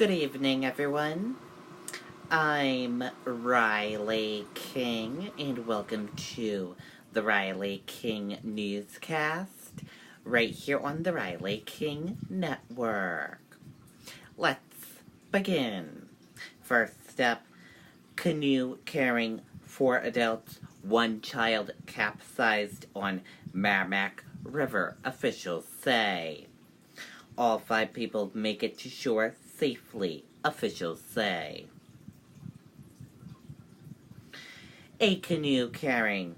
Good evening, everyone. I'm Riley King, and welcome to the Riley King Newscast, right here on the Riley King Network. Let's begin. First up, canoe carrying 4 adults, 1 child capsized on Merrimack River, officials say. All 5 people make it to shore safely, officials say. A canoe carrying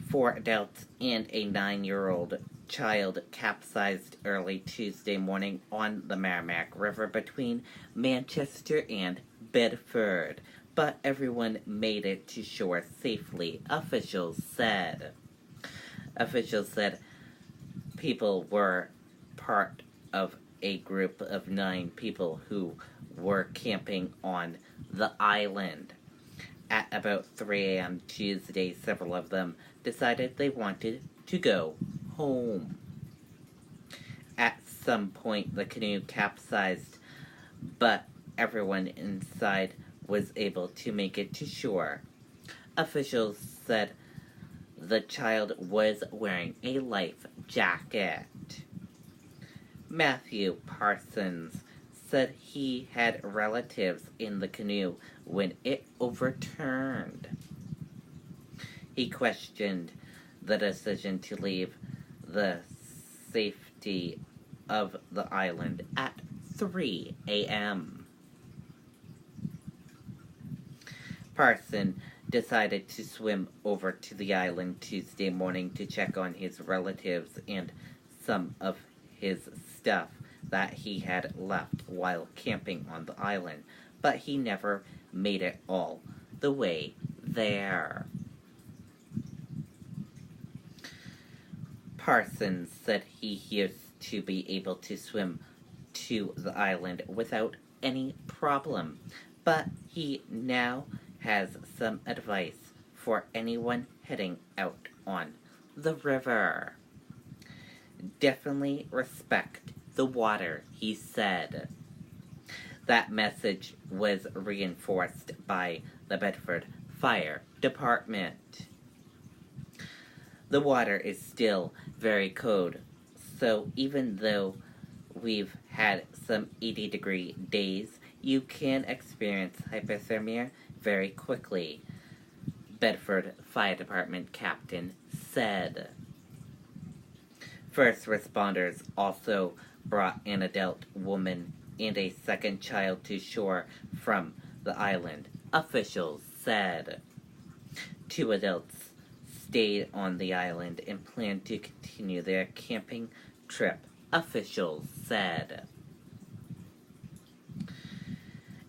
4 adults and a 9-year-old child capsized early Tuesday morning on the Merrimack River between Manchester and Bedford, but everyone made it to shore safely, officials said. Officials said people were part of a group of 9 people who were camping on the island. At about 3 a.m. Tuesday, several of them decided they wanted to go home. At some point, the canoe capsized, but everyone inside was able to make it to shore. Officials said the child was wearing a life jacket. Matthew Parsons said he had relatives in the canoe when it overturned. He questioned the decision to leave the safety of the island at 3 a.m. Parson decided to swim over to the island Tuesday morning to check on his relatives and some of his stuff that he had left while camping on the island, but he never made it all the way there. Parsons said he used to be able to swim to the island without any problem, but he now has some advice for anyone heading out on the river. Definitely respect the water, he said. That message was reinforced by the Bedford Fire Department. The water is still very cold, so even though we've had some 80-degree days, you can experience hypothermia very quickly, Bedford Fire Department captain said. First responders also brought an adult woman and a second child to shore from the island, officials said. 2 adults stayed on the island and planned to continue their camping trip, officials said.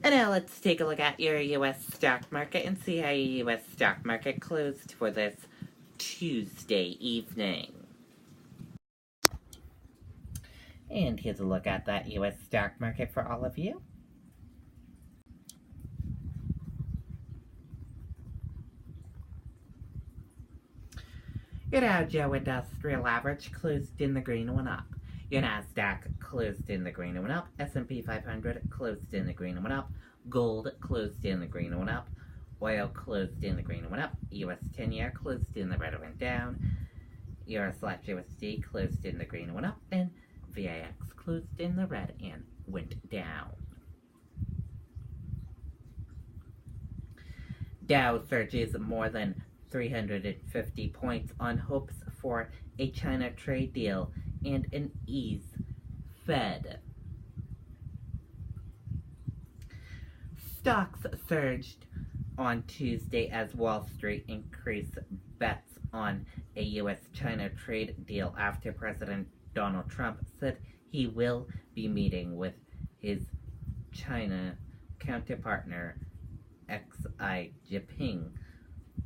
And now let's take a look at your U.S. stock market and see how your U.S. stock market closed for this Tuesday evening. And here's a look at that U.S. stock market for all of you. Your Dow Jones Industrial Average closed in the green and went up. Your Nasdaq closed in the green and went up. S&P 500 closed in the green and went up. Gold closed in the green and went up. Oil closed in the green and went up. U.S. 10-year closed in the red and went down. Euro/USD closed in the green and went up. And VIX closed in the red and went down. Dow surges more than 350 points on hopes for a China trade deal and an ease Fed. Stocks surged on Tuesday as Wall Street increased bets on a U.S.-China trade deal after President Donald Trump said he will be meeting with his China counterpartner Xi Jinping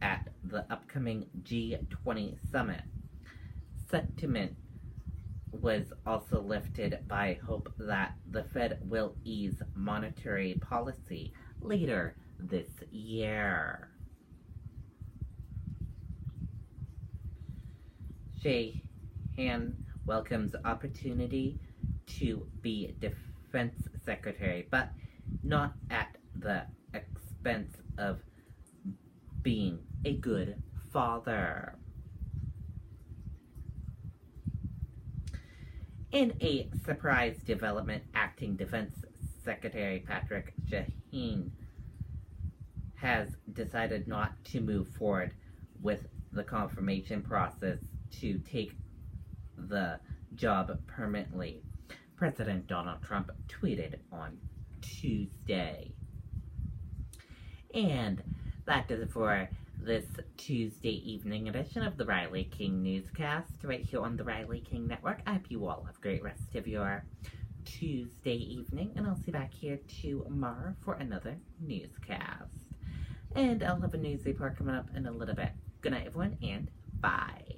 at the upcoming G20 summit. Sentiment was also lifted by hope that the Fed will ease monetary policy later this year. Sheehan welcomes opportunity to be defense secretary, but not at the expense of being a good father. In a surprise development, Acting Defense Secretary Patrick Shaheen has decided not to move forward with the confirmation process to take the job permanently, President Donald Trump tweeted on Tuesday. And that does it for this Tuesday evening edition of the Riley King Newscast right here on the Riley King Network. I hope you all have a great rest of your Tuesday evening, and I'll see you back here tomorrow for another newscast. And I'll have a news report coming up in a little bit. Good night, everyone, and bye.